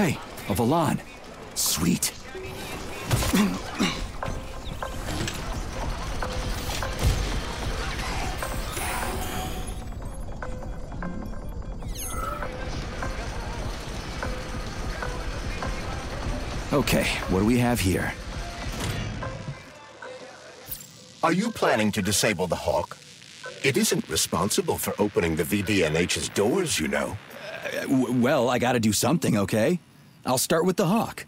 Hey, a Valan. Sweet. Okay, what do we have here? Are you planning to disable the Hawk? It isn't responsible for opening the VDNH's doors, you know. Well, I gotta do something, okay? I'll start with the Hawk.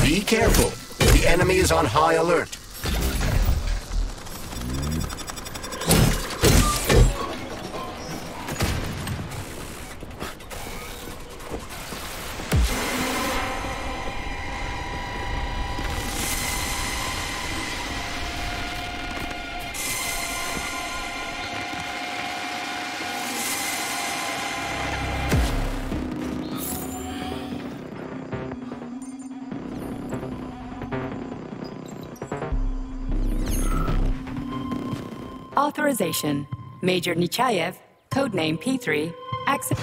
Be careful. The enemy is on high alert. Authorization. Major Nechayev, codename P3, accept.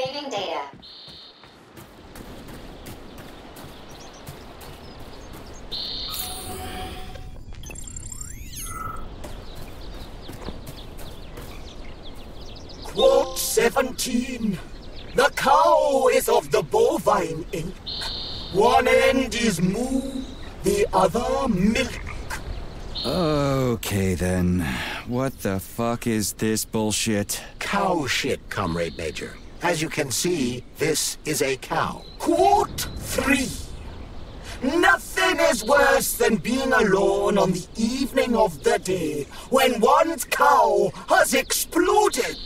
Saving data. Quote 17. The cow is of the bovine ilk. One end is moo, the other milk. Okay then. What the fuck is this bullshit? Cow shit, Comrade Major. As you can see, this is a cow. Quote 3. Nothing is worse than being alone on the evening of the day when one's cow has exploded.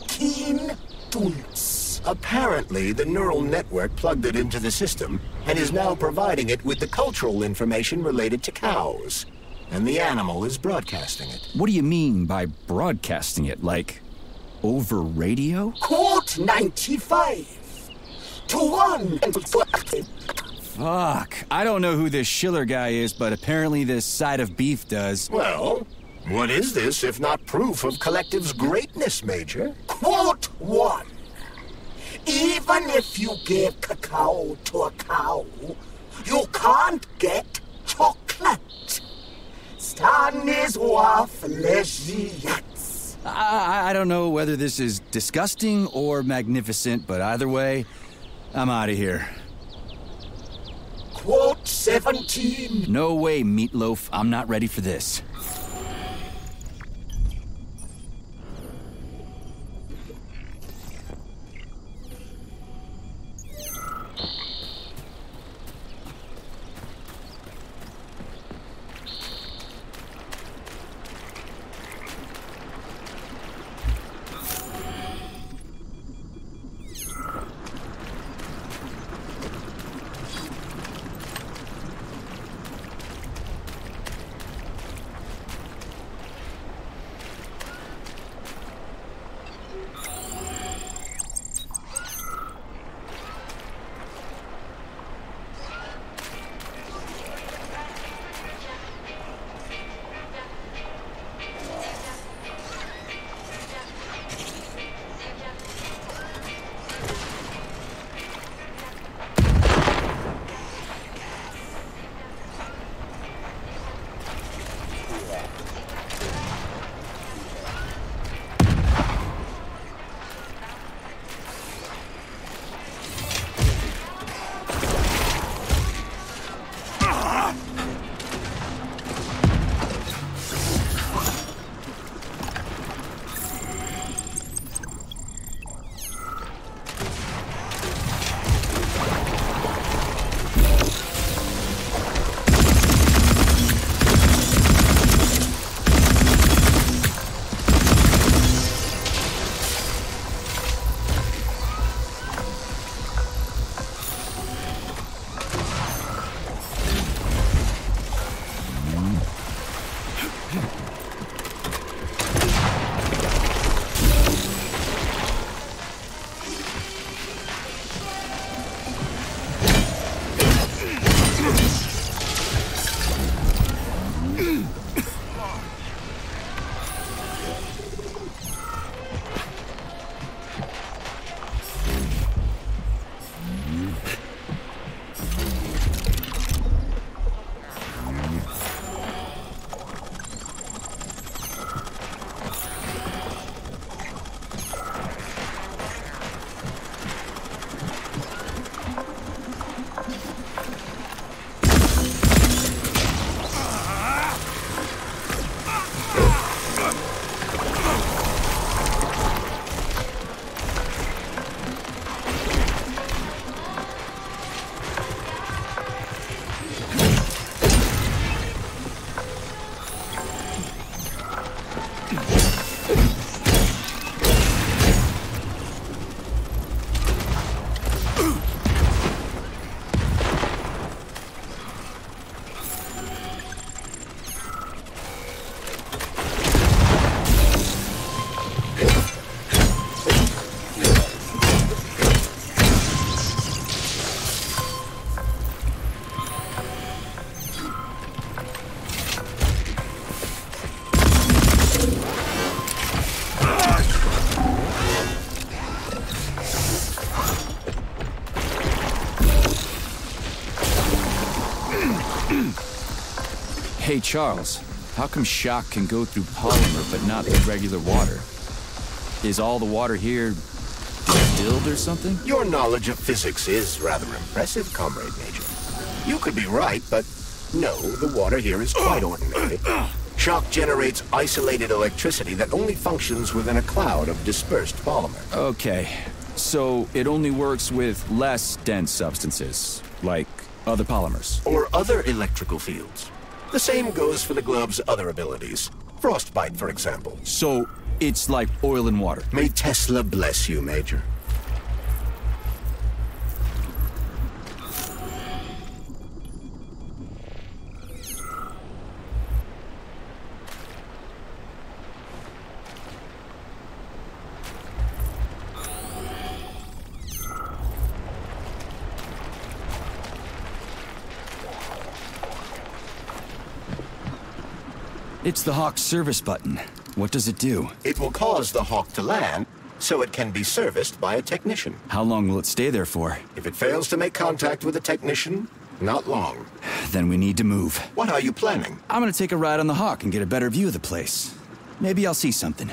Keen Dunce. Apparently, the neural network plugged it into the system and is now providing it with the cultural information related to cows. And the animal is broadcasting it. What do you mean by broadcasting it? Like, over radio? Quote 95. To one. Fuck. I don't know who this Schiller guy is, but apparently this side of beef does. Well, what is this if not proof of Collective's greatness, Major? Quote 1. Even if you give cacao to a cow, you can't get chocolate. Stan is waffles. I don't know whether this is disgusting or magnificent, but either way, I'm out of here. Quote 17. No way, Meatloaf. I'm not ready for this. Hey, Charles, how come shock can go through polymer but not through regular water? Is all the water here distilled or something? Your knowledge of physics is rather impressive, Comrade Major. You could be right, but no, the water here is quite ordinary. Shock generates isolated electricity that only functions within a cloud of dispersed polymer. Okay, so it only works with less dense substances, like other polymers. Or other electrical fields. The same goes for the globe's other abilities. Frostbite, for example. So it's like oil and water. May Tesla bless you, Major. It's the Hawk service button. What does it do? It will cause the Hawk to land, so it can be serviced by a technician. How long will it stay there for? If it fails to make contact with a technician, not long. Then we need to move. What are you planning? I'm gonna take a ride on the Hawk and get a better view of the place. Maybe I'll see something.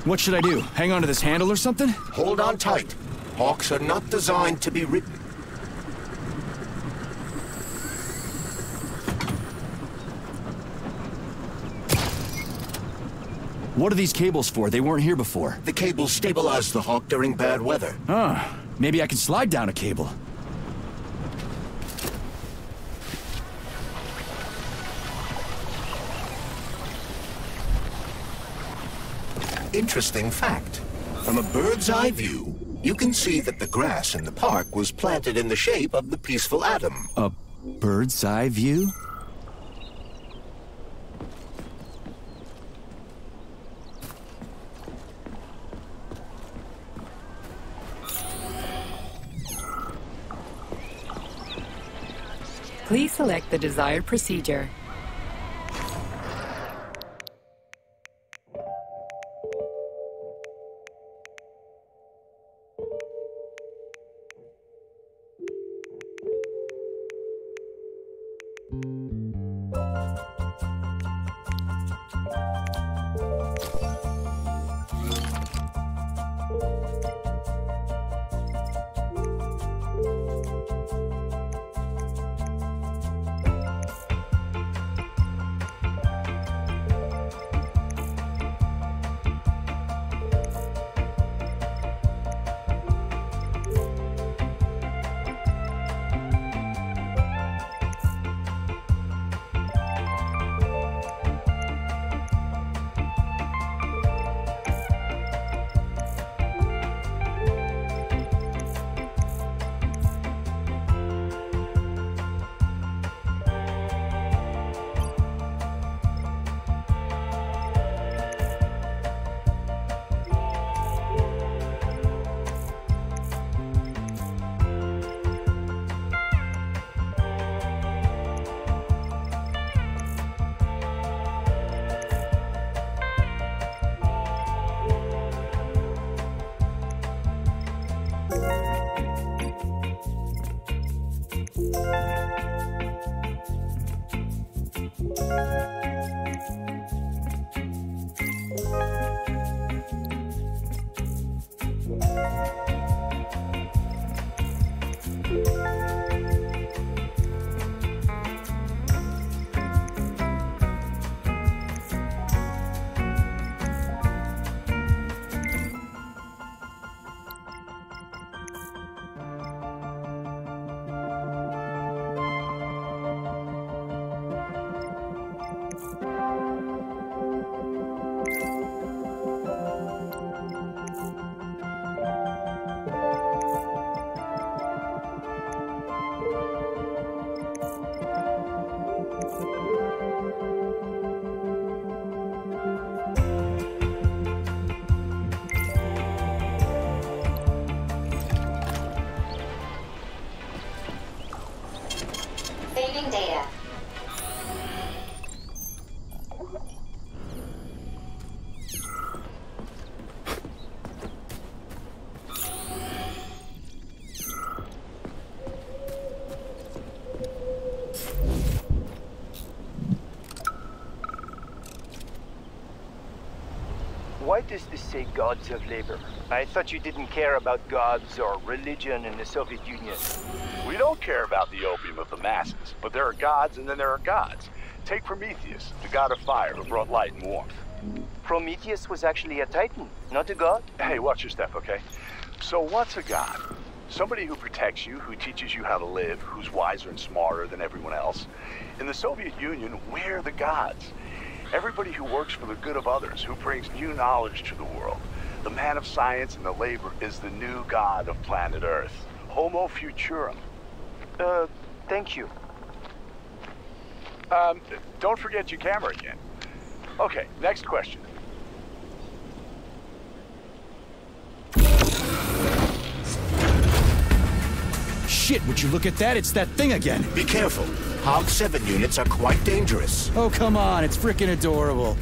What should I do? Hang on to this handle or something? Hold on tight. Hawks are not designed to be ridden. What are these cables for? They weren't here before. The cables stabilize the Hawk during bad weather. Maybe I can slide down a cable. Interesting fact. From a bird's eye view, you can see that the grass in the park was planted in the shape of the peaceful atom. A bird's eye view? Please select the desired procedure. What does this say, gods of labor? I thought you didn't care about gods or religion in the Soviet Union. We don't care about the opium of the masses, but there are gods and then there are gods. Take Prometheus, the god of fire who brought light and warmth. Prometheus was actually a titan, not a god? Hey, watch your step, okay? So what's a god? Somebody who protects you, who teaches you how to live, who's wiser and smarter than everyone else. In the Soviet Union, we're the gods. Everybody who works for the good of others, who brings new knowledge to the world. The man of science and the labor is the new god of planet Earth. Homo Futurum. Thank you. Don't forget your camera again. Okay, next question. Shit, would you look at that? It's that thing again. Be careful. Hog 7 units are quite dangerous. Oh, come on. It's frickin' adorable.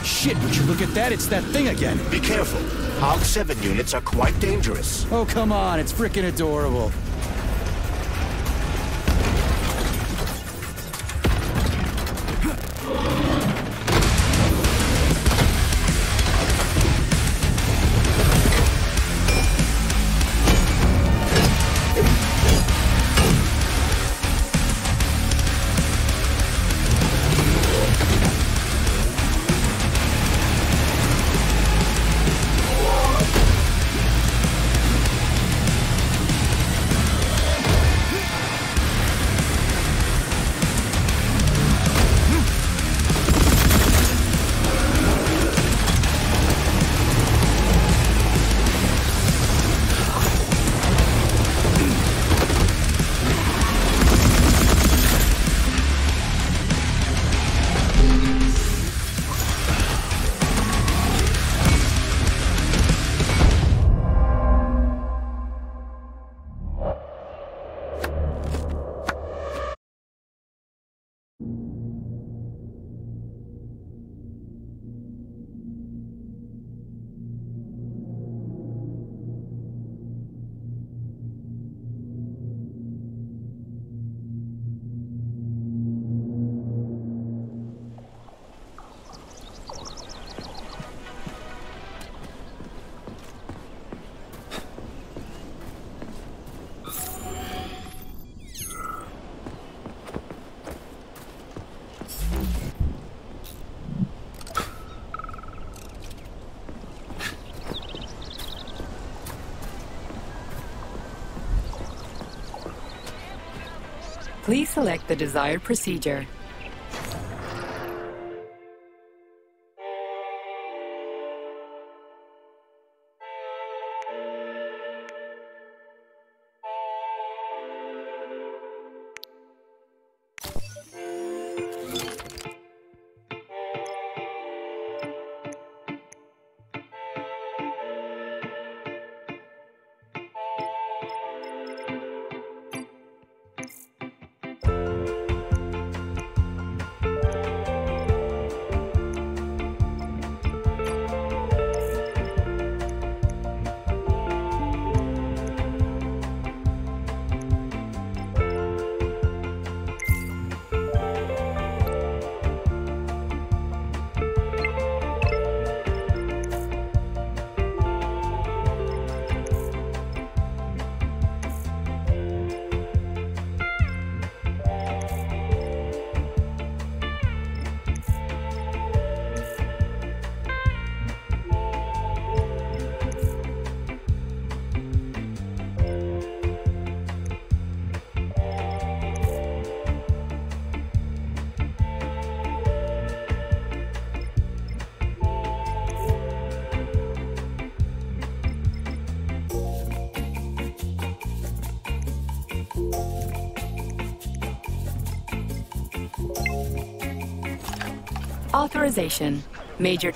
Shit, would you look at that? It's that thing again. Be careful. Hog 7 units are quite dangerous. Oh, come on. It's frickin' adorable. Please select the desired procedure. Authorization. Major...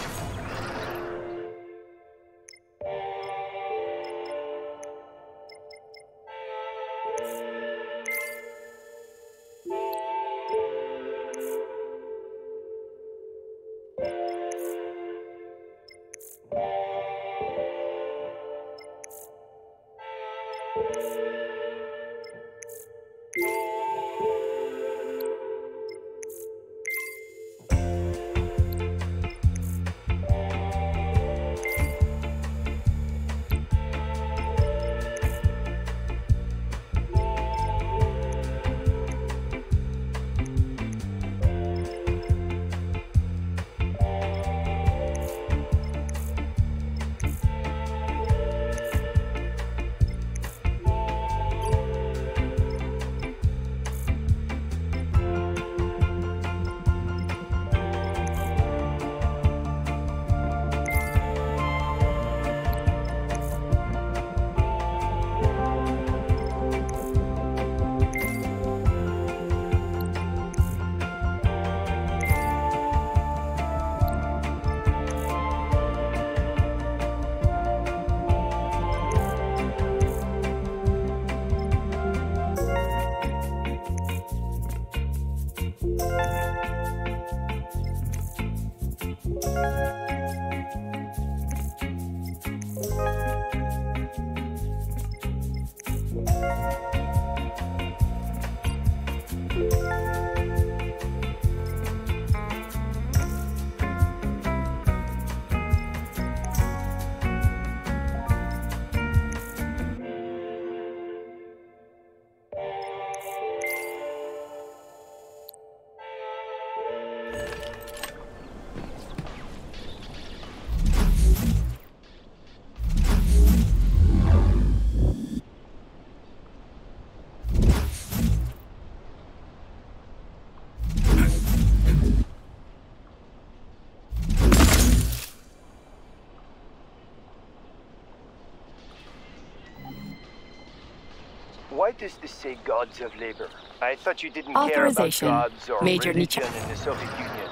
Why does this say gods of labor? I thought you didn't care about Authorization. gods or Major religion in the Soviet Union.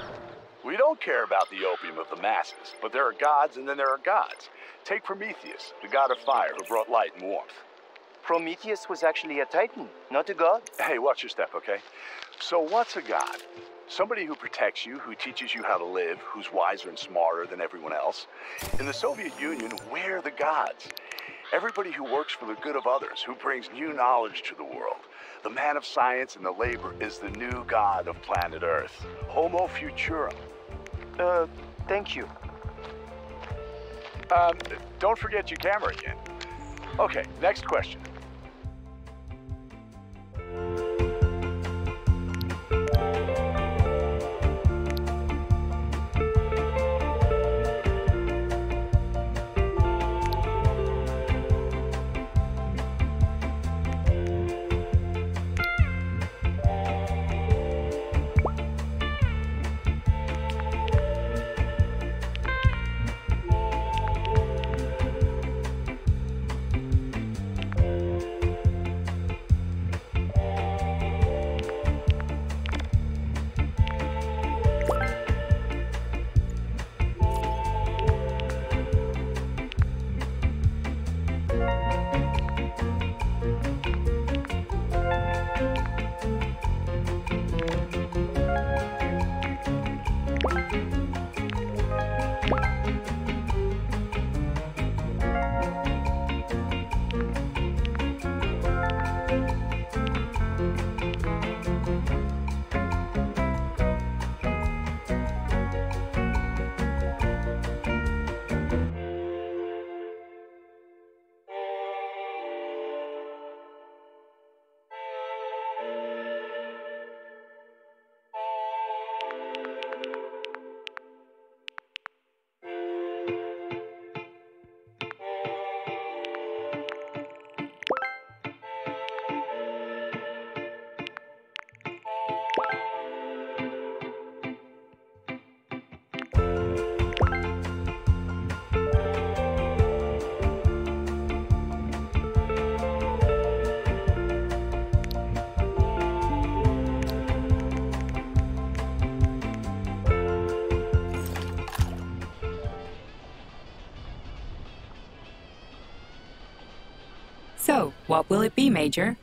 We don't care about the opium of the masses, but there are gods and then there are gods. Take Prometheus, the god of fire who brought light and warmth. Prometheus was actually a titan, not a god. Hey, watch your step, okay? So what's a god? Somebody who protects you, who teaches you how to live, who's wiser and smarter than everyone else. In the Soviet Union, we're the gods. Everybody who works for the good of others, who brings new knowledge to the world. The man of science and the labor is the new god of planet Earth. Homo Futurum. Thank you. Don't forget your camera again. Okay, next question. So, what will it be, Major?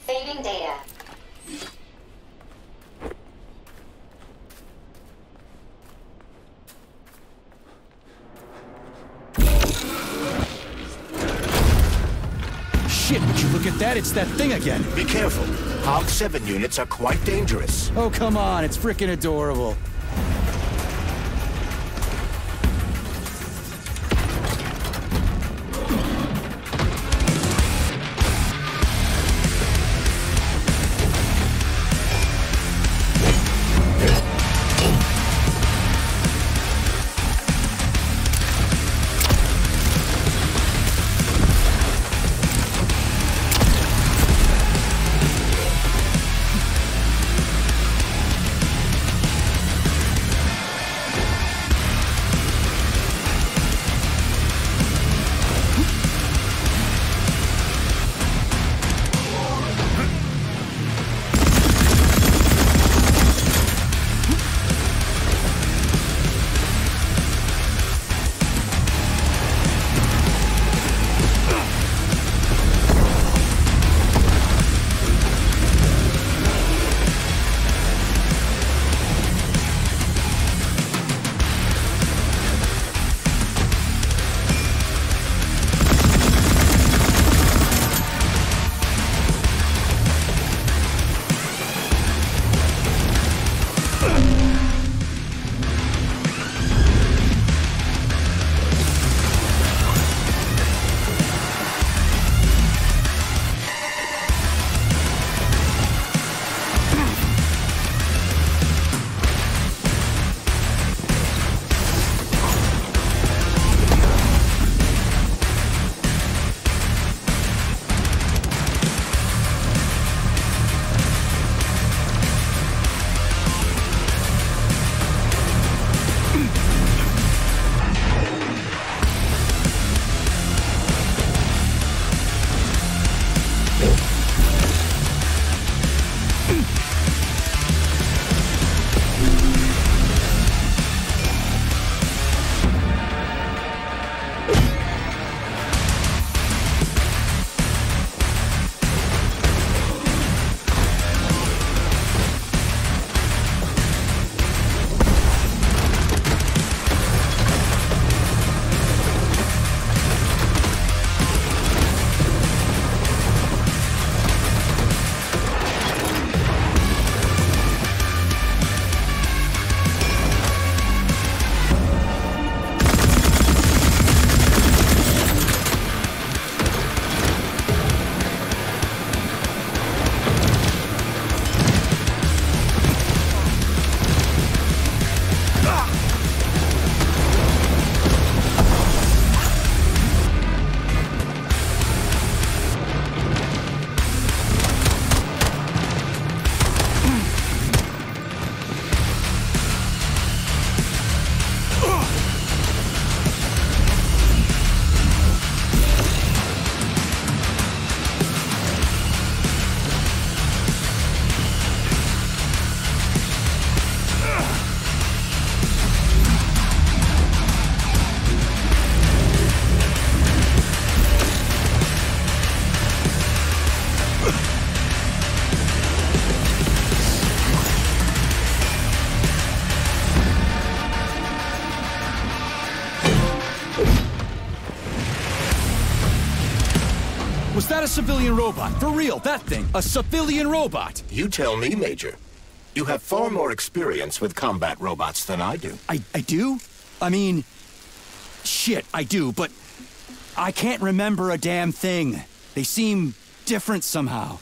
Saving data. Shit, would you look at that? It's that thing again. Be careful. Hog 7 units are quite dangerous. Oh, come on. It's frickin' adorable. Was that a civilian robot? For real, that thing. A civilian robot. You tell me, Major. You have far more experience with combat robots than I do. I do? I mean, shit, I do, but I can't remember a damn thing. They seem different somehow.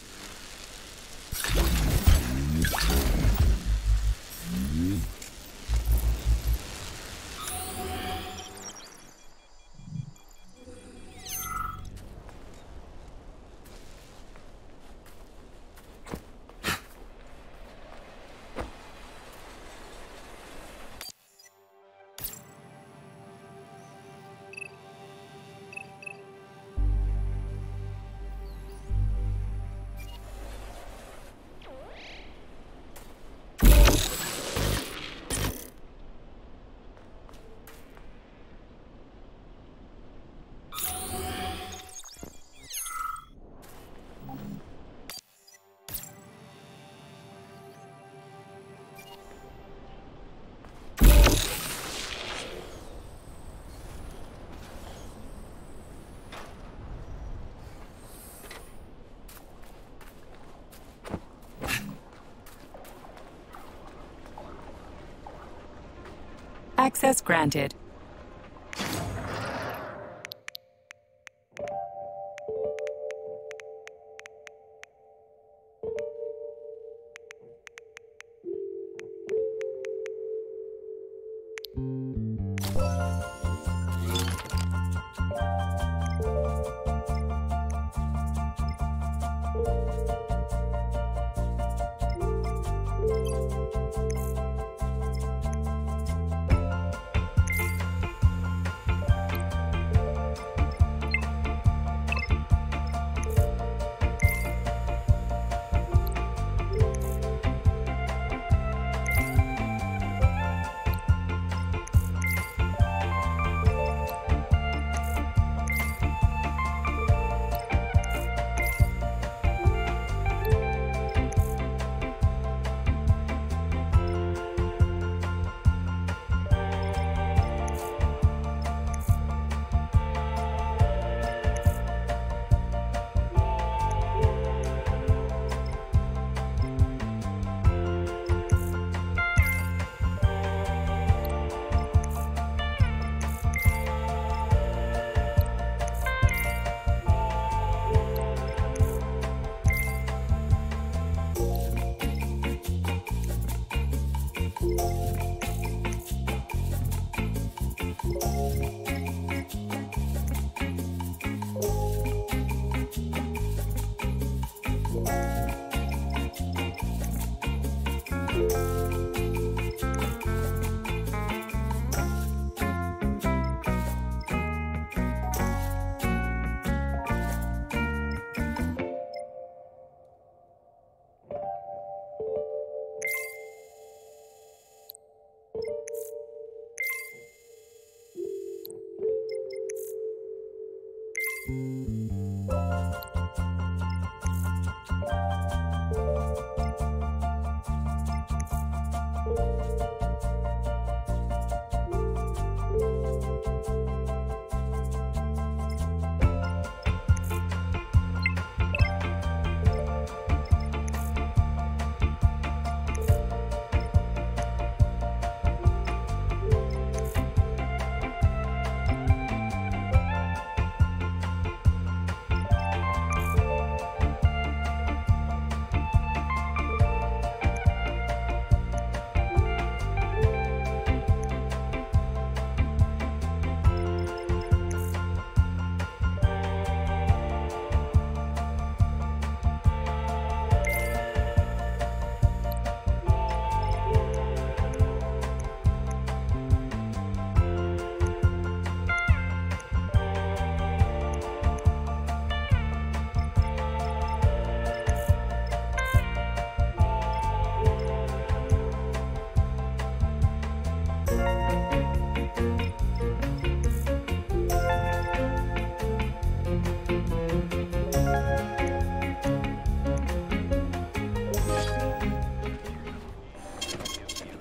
Access granted.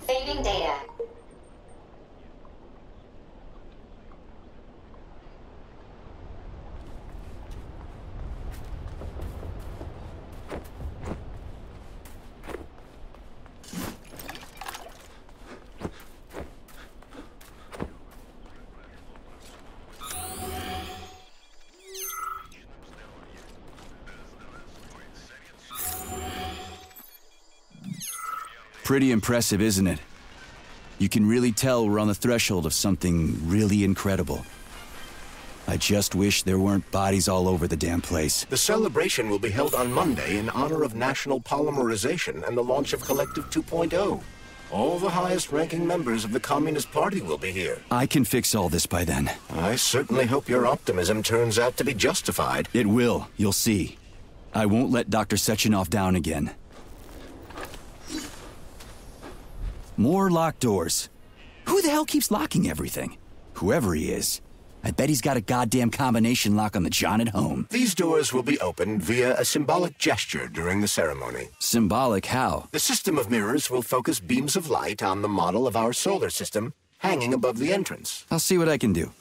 Saving data. Pretty impressive, isn't it? You can really tell we're on the threshold of something really incredible. I just wish there weren't bodies all over the damn place. The celebration will be held on Monday in honor of National Polymerization and the launch of Collective 2.0. All the highest-ranking members of the Communist Party will be here. I can fix all this by then. I certainly hope your optimism turns out to be justified. It will, you'll see. I won't let Dr. Sechenov down again. More locked doors. Who the hell keeps locking everything? Whoever he is. I bet he's got a goddamn combination lock on the John at home. These doors will be opened via a symbolic gesture during the ceremony. Symbolic how? The system of mirrors will focus beams of light on the model of our solar system hanging above the entrance. I'll see what I can do.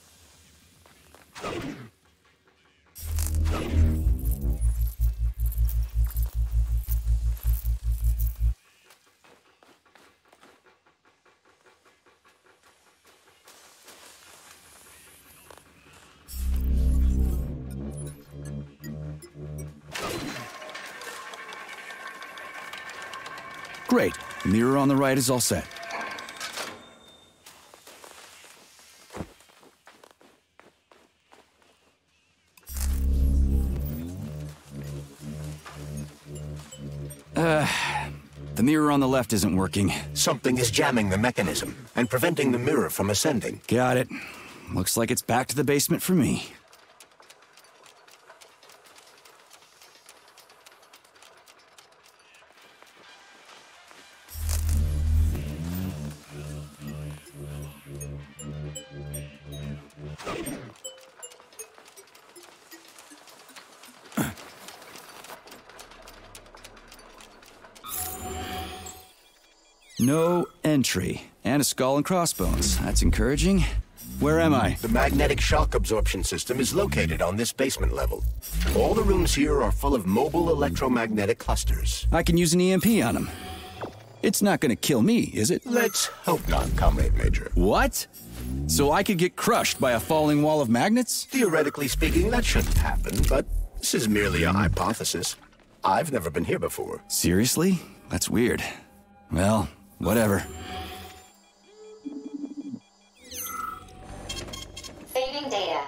Great. The mirror on the right is all set. The mirror on the left isn't working. Something is jamming the mechanism and preventing the mirror from ascending. Got it. Looks like it's back to the basement for me. No entry. And a skull and crossbones. That's encouraging. Where am I? The magnetic shock absorption system is located on this basement level. All the rooms here are full of mobile electromagnetic clusters. I can use an EMP on them. It's not gonna kill me, is it? Let's hope not, Comrade Major. What? So I could get crushed by a falling wall of magnets? Theoretically speaking, that shouldn't happen, but this is merely a hypothesis. I've never been here before. Seriously? That's weird. Well, whatever. Saving data.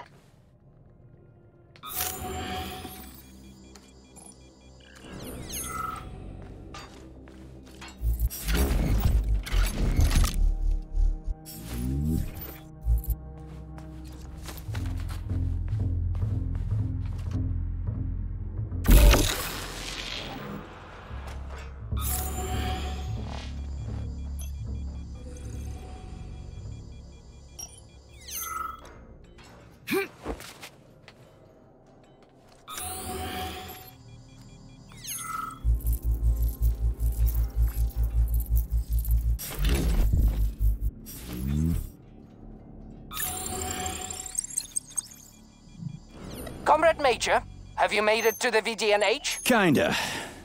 Comrade Major, have you made it to the VDNH? Kinda.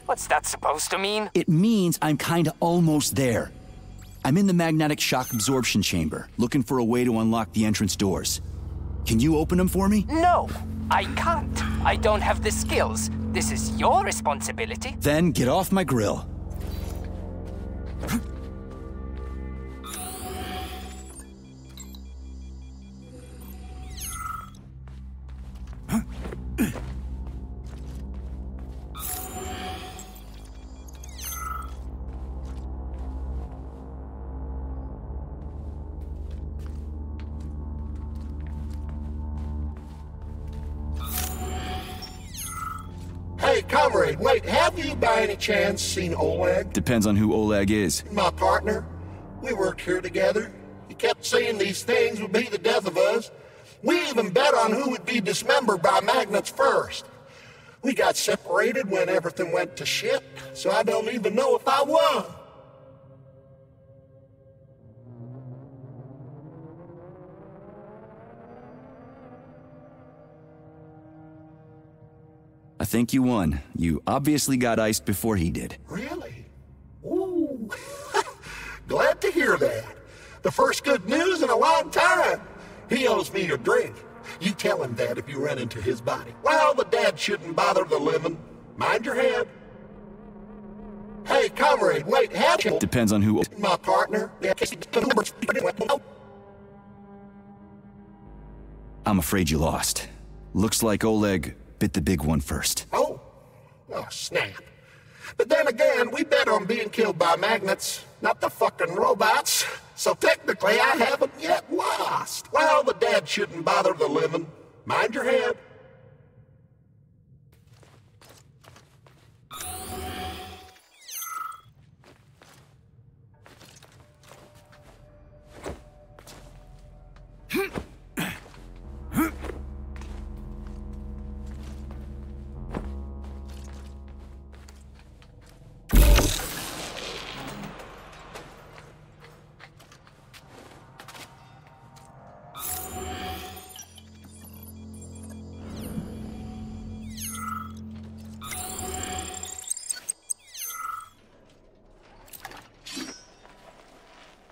What's that supposed to mean? It means I'm kinda almost there. I'm in the magnetic shock absorption chamber, looking for a way to unlock the entrance doors. Can you open them for me? No, I can't. I don't have the skills. This is your responsibility. Then get off my grill. Hey, Comrade, wait, have you by any chance seen Oleg? Depends on who Oleg is. My partner. We worked here together. He kept saying these things would be the death of us. We even bet on who would be dismembered by magnets first. We got separated when everything went to shit, so I don't even know if I won. I think you won. You obviously got iced before he did. Really? Ooh. Glad to hear that. The first good news in a long time. He owes me a drink. You tell him that if you run into his body. Well, the dead shouldn't bother the living. Mind your head. Hey, Comrade, wait, have you... Depends on who... My partner. I'm afraid you lost. Looks like Oleg bit the big one first. Oh, snap. But then again, we bet on being killed by magnets, not the fucking robots. So technically, I haven't yet lost. Well, the dead shouldn't bother the living. Mind your head.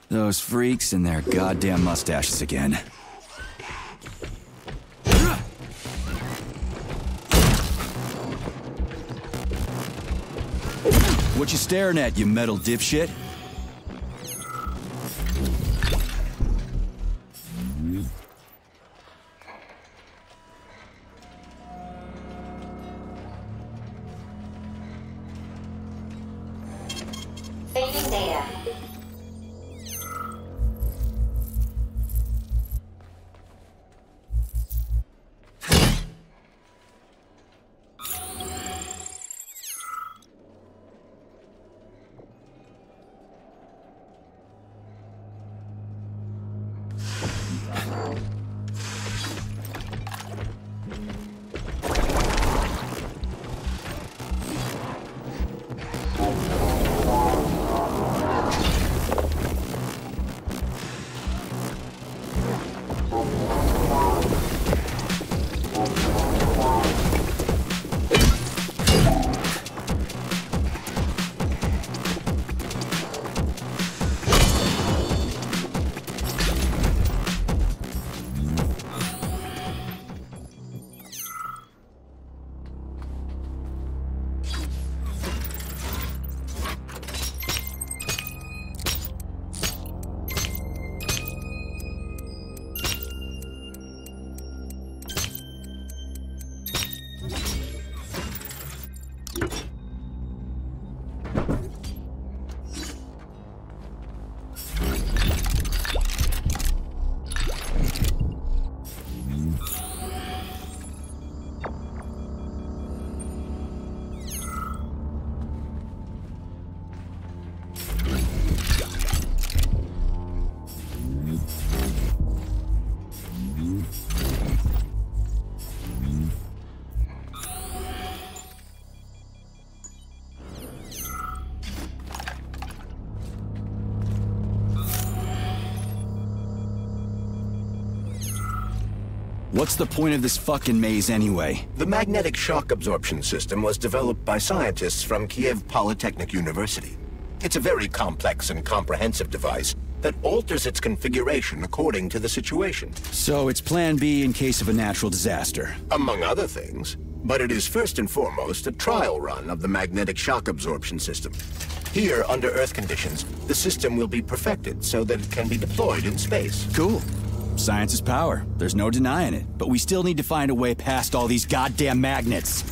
Those freaks and their goddamn mustaches again. What you staring at, you metal dipshit? Saving data. What's the point of this fucking maze anyway? The magnetic shock absorption system was developed by scientists from Kiev Polytechnic University. It's a very complex and comprehensive device that alters its configuration according to the situation. So it's plan B in case of a natural disaster. Among other things. But it is first and foremost a trial run of the magnetic shock absorption system. Here, under Earth conditions, the system will be perfected so that it can be deployed in space. Cool. Science is power. There's no denying it. But we still need to find a way past all these goddamn magnets.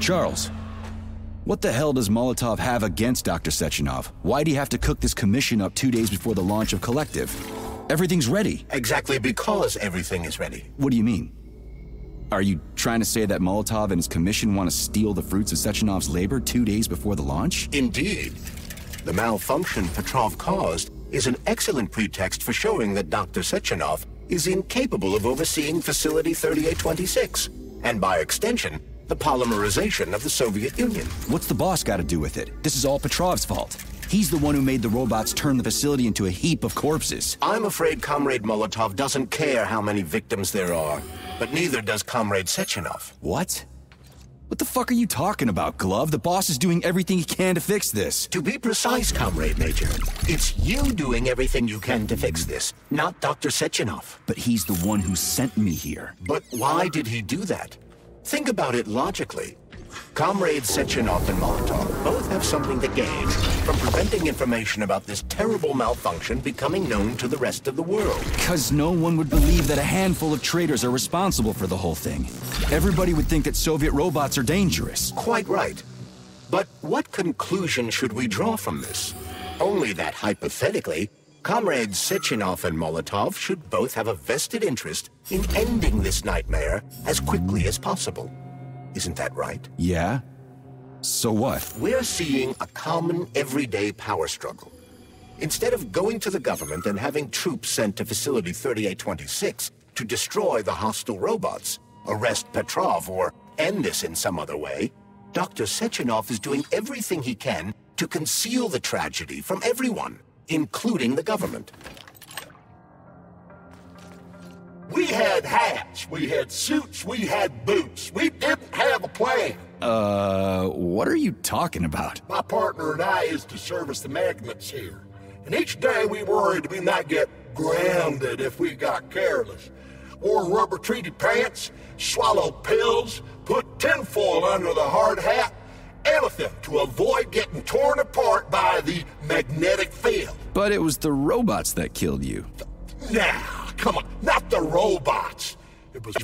Charles, what the hell does Molotov have against Dr. Sechenov? Why'd he have to cook this commission up 2 days before the launch of Collective? Everything's ready. Exactly because everything is ready. What do you mean? Are you trying to say that Molotov and his commission want to steal the fruits of Sechenov's labor 2 days before the launch? Indeed. The malfunction Petrov caused is an excellent pretext for showing that Dr. Sechenov is incapable of overseeing Facility 3826, and by extension, the polymerization of the Soviet Union. What's the boss got to do with it? This is all Petrov's fault. He's the one who made the robots turn the facility into a heap of corpses. I'm afraid Comrade Molotov doesn't care how many victims there are, but neither does Comrade Sechenov. What? What the fuck are you talking about, Glove? The boss is doing everything he can to fix this. To be precise, Comrade Major, it's you doing everything you can to fix this, not Dr. Sechenov. But he's the one who sent me here. But why did he do that? Think about it logically. Comrades Sechenov and Molotov both have something to gain from preventing information about this terrible malfunction becoming known to the rest of the world. Because no one would believe that a handful of traitors are responsible for the whole thing. Everybody would think that Soviet robots are dangerous. Quite right. But what conclusion should we draw from this? Only that hypothetically, Comrades Sechenov and Molotov should both have a vested interest in ending this nightmare as quickly as possible. Isn't that right? Yeah? So what? We're seeing a common everyday power struggle. Instead of going to the government and having troops sent to Facility 3826 to destroy the hostile robots, arrest Petrov, or end this in some other way, Dr. Sechenov is doing everything he can to conceal the tragedy from everyone, including the government. We had hats, we had suits, we had boots. We didn't have a plan. What are you talking about? My partner and I is to service the magnets here. And each day we worried we might get grounded if we got careless. Wore rubber-treated pants, swallowed pills, put tinfoil under the hard hat, anything to avoid getting torn apart by the magnetic field. But it was the robots that killed you. Now, come on, not the robots. It was...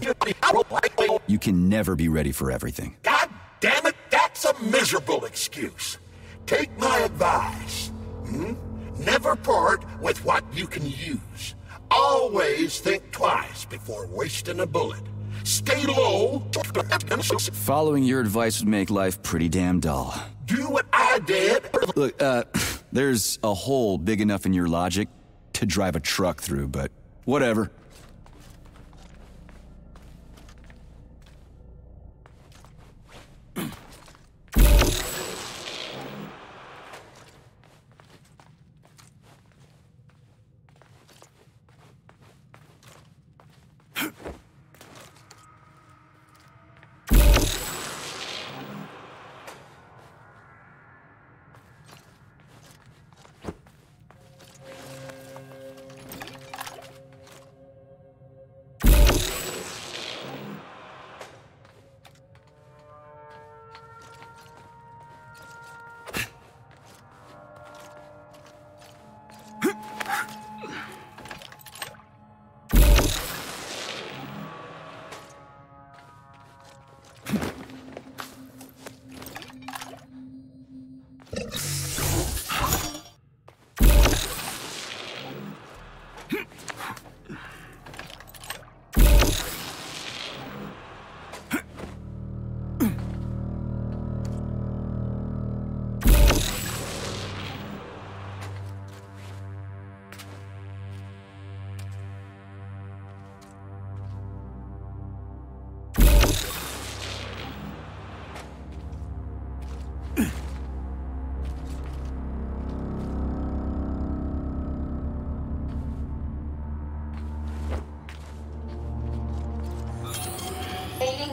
You can never be ready for everything. God damn it, that's a miserable excuse. Take my advice. Never part with what you can use. Always think twice before wasting a bullet. Stay low. Following your advice would make life pretty damn dull. Do what I did. Look, there's a hole big enough in your logic to drive a truck through, but whatever.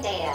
data.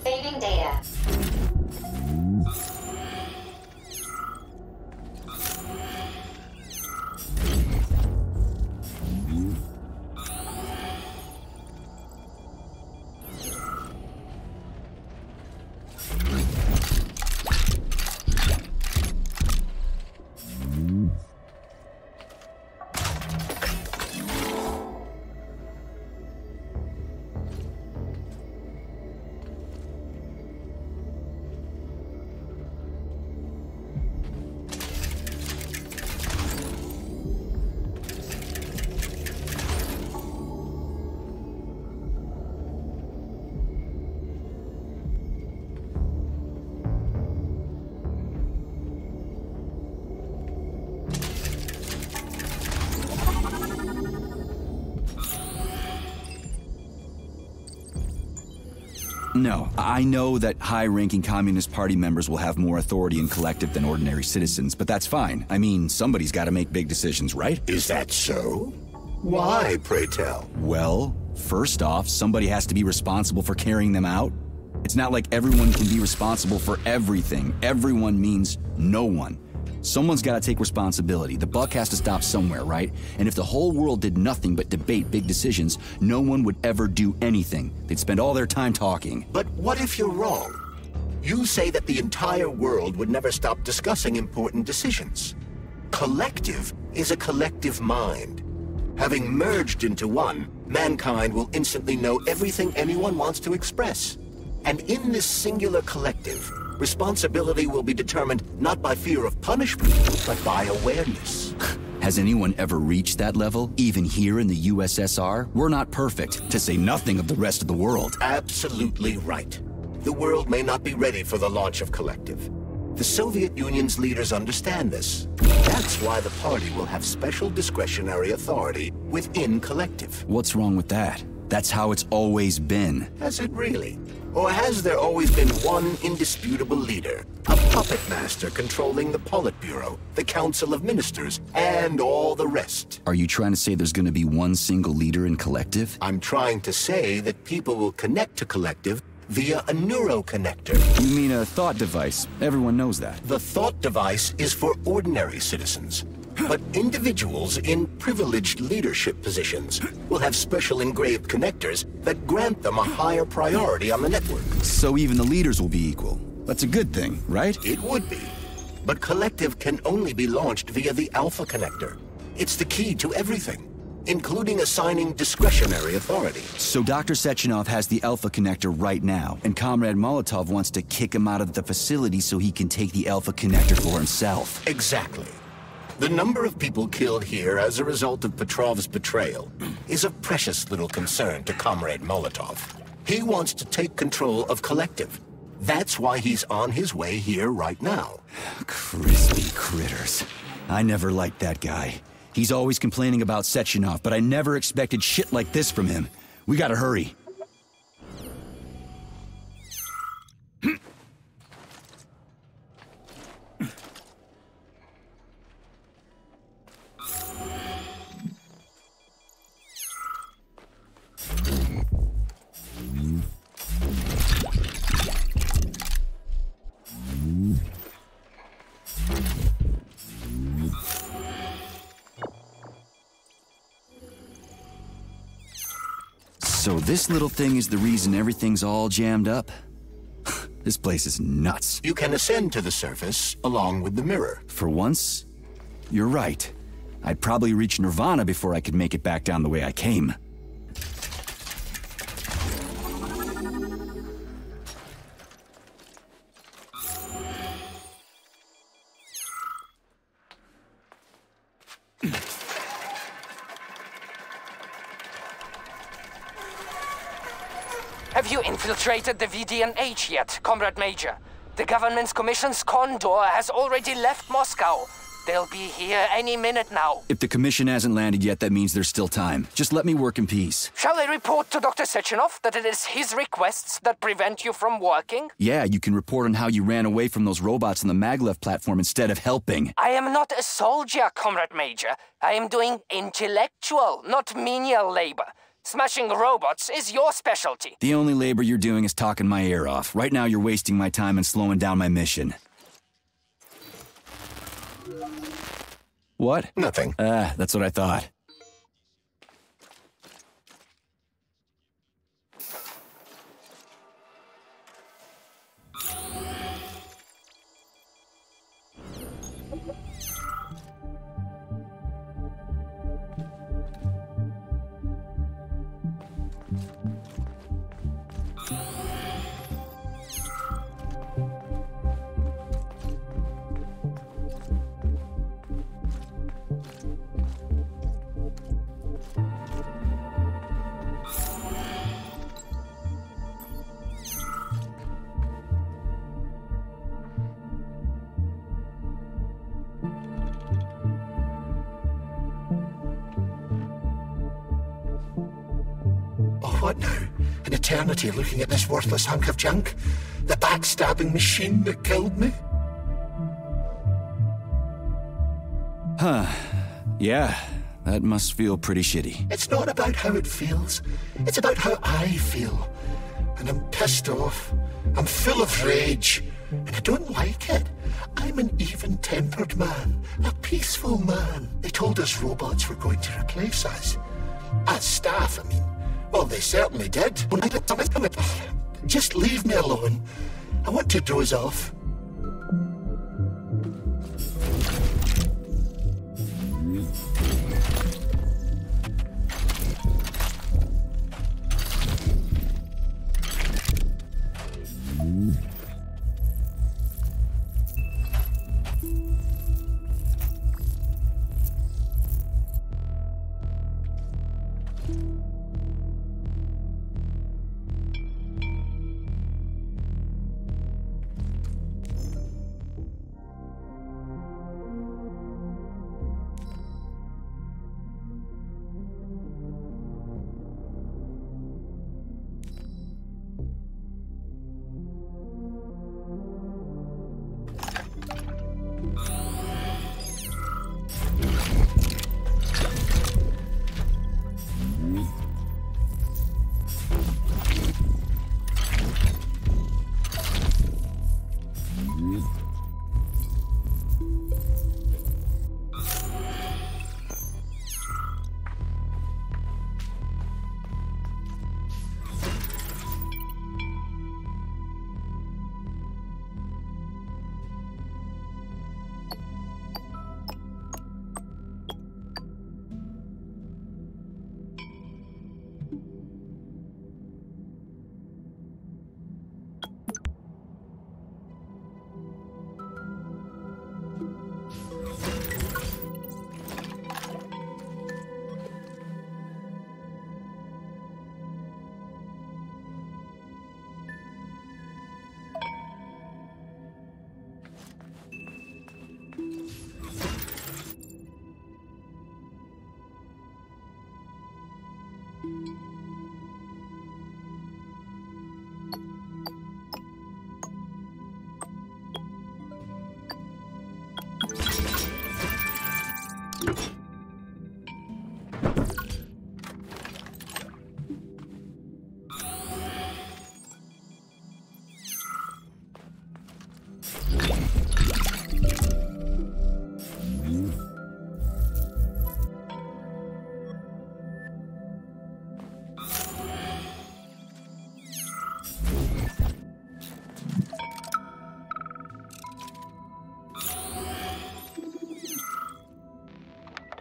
Saving data. No, I know that high-ranking Communist Party members will have more authority in collective than ordinary citizens, but that's fine. I mean, somebody's got to make big decisions, right? Is that so? Why, pray tell? Well, first off, somebody has to be responsible for carrying them out. It's not like everyone can be responsible for everything. Everyone means no one. Someone's got to take responsibility. The buck has to stop somewhere, right? And if the whole world did nothing but debate big decisions, no one would ever do anything. They'd spend all their time talking. But what if you're wrong? You say that the entire world would never stop discussing important decisions. Collective is a collective mind. Having merged into one, mankind will instantly know everything anyone wants to express. And in this singular collective, responsibility will be determined not by fear of punishment, but by awareness. Has anyone ever reached that level? Even here in the USSR? We're not perfect, to say nothing of the rest of the world. Absolutely right. The world may not be ready for the launch of Collective. The Soviet Union's leaders understand this. That's why the party will have special discretionary authority within Collective. What's wrong with that? That's how it's always been. Has it really? Or has there always been one indisputable leader? A puppet master controlling the Politburo, the Council of Ministers, and all the rest? Are you trying to say there's gonna be one single leader in Collective? I'm trying to say that people will connect to Collective via a neuroconnector. You mean a thought device? Everyone knows that. The thought device is for ordinary citizens. But individuals in privileged leadership positions will have special engraved connectors that grant them a higher priority on the network. So even the leaders will be equal. That's a good thing, right? It would be. But Collective can only be launched via the Alpha Connector. It's the key to everything, including assigning discretionary authority. So Dr. Sechenov has the Alpha Connector right now, and Comrade Molotov wants to kick him out of the facility so he can take the Alpha Connector for himself. Exactly. The number of people killed here as a result of Petrov's betrayal is of precious little concern to Comrade Molotov. He wants to take control of Collective. That's why he's on his way here right now. Crispy critters. I never liked that guy. He's always complaining about Sechenov, but I never expected shit like this from him. We gotta hurry. So this little thing is the reason everything's all jammed up? This place is nuts. You can ascend to the surface along with the mirror. For once, you're right. I'd probably reach Nirvana before I could make it back down the way I came. Have you infiltrated the VDNH yet, Comrade Major? The government's commission's Condor has already left Moscow. They'll be here any minute now. If the commission hasn't landed yet, that means there's still time. Just let me work in peace. Shall I report to Dr. Sechenov that it is his requests that prevent you from working? Yeah, you can report on how you ran away from those robots on the maglev platform instead of helping. I am not a soldier, Comrade Major. I am doing intellectual, not menial labor. Smashing robots is your specialty. The only labor you're doing is talking my ear off. Right now you're wasting my time and slowing down my mission. What? Nothing. That's what I thought. What now? An eternity looking at this worthless hunk of junk? The backstabbing machine that killed me? Huh. Yeah, that must feel pretty shitty. It's not about how it feels. It's about how I feel. And I'm pissed off. I'm full of rage. And I don't like it. I'm an even-tempered man. A peaceful man. They told us robots were going to replace us. As staff, I mean. Well, they certainly did. When I did something, just leave me alone. I want to doze off.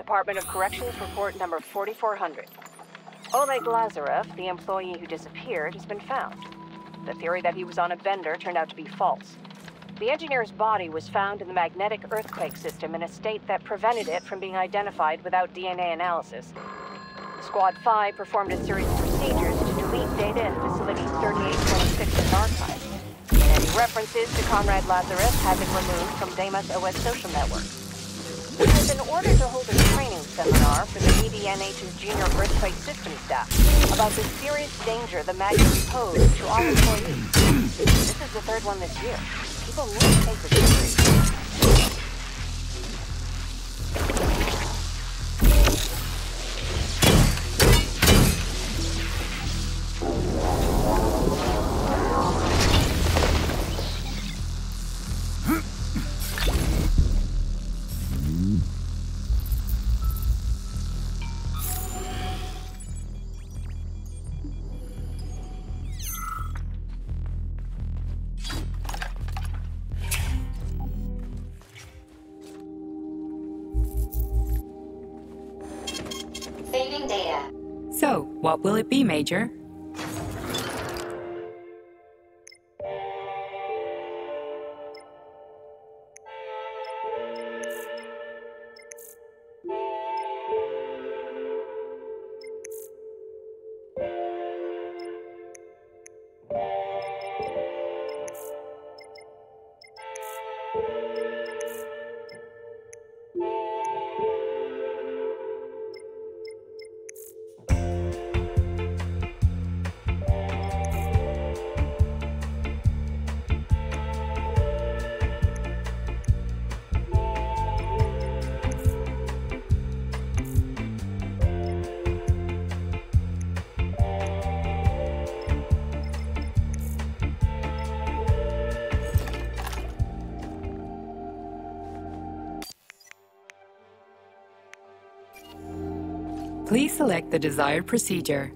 Department of Corrections report number 4400. Oleg Lazarev, the employee who disappeared, has been found. The theory that he was on a bender turned out to be false. The engineer's body was found in the magnetic earthquake system in a state that prevented it from being identified without DNA analysis. Squad 5 performed a series of procedures to delete data in Facility 3826's archive. And any references to Comrade Lazarev have been removed from Deimos OS social network. We have been ordered to hold a training seminar for the BDNH's junior earthquake system staff about the serious danger the magnets pose to all employees. This is the third one this year. People need to take this seriously. Saving data. So, what will it be, Major? Please select the desired procedure.